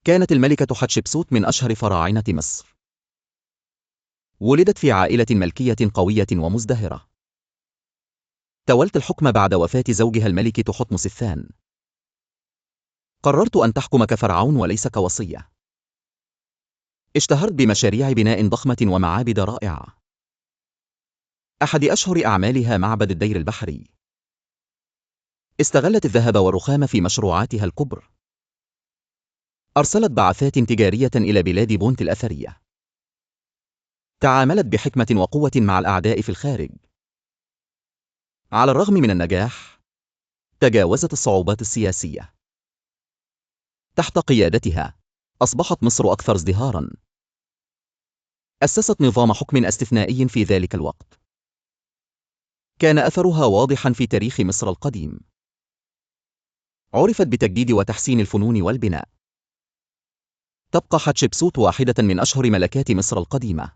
كانت الملكة حتشبسوت من أشهر فراعنة مصر. ولدت في عائلة ملكية قوية ومزدهرة. تولت الحكم بعد وفاة زوجها الملك تحتمس الثاني. قررت أن تحكم كفرعون وليس كوصية. اشتهرت بمشاريع بناء ضخمة ومعابد رائعة. أحد أشهر أعمالها معبد الدير البحري. استغلت الذهب والرخام في مشروعاتها الكبرى. أرسلت بعثات تجارية إلى بلاد بونت الأثرية. تعاملت بحكمة وقوة مع الأعداء في الخارج. على الرغم من النجاح، تجاوزت الصعوبات السياسية. تحت قيادتها، أصبحت مصر أكثر ازدهاراً. أسست نظام حكم استثنائي في ذلك الوقت. كان أثرها واضحاً في تاريخ مصر القديم. عرفت بتجديد وتحسين الفنون والبناء. تبقى حتشبسوت واحدة من أشهر ملكات مصر القديمة.